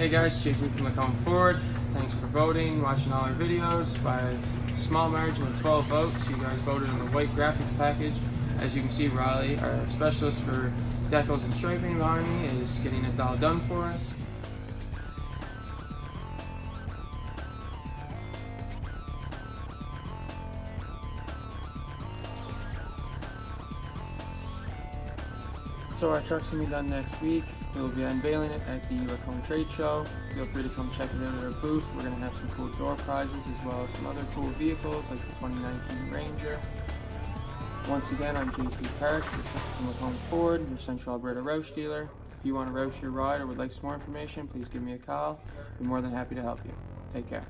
Hey guys, JT from Lacombe Ford. Thanks for voting, watching all our videos. By a small margin of 12 votes, you guys voted on the white graphics package. As you can see, Riley, our specialist for decals and striping behind me, is getting it all done for us. So our truck's going to be done next week. We'll be unveiling it at the Lacombe Trade Show. Feel free to come check it out at our booth. We're going to have some cool door prizes as well as some other cool vehicles like the 2019 Ranger. Once again, I'm JP Park from Lacombe Ford, your Central Alberta ROUSH dealer. If you want to ROUSH your ride or would like some more information, please give me a call. I'll be more than happy to help you. Take care.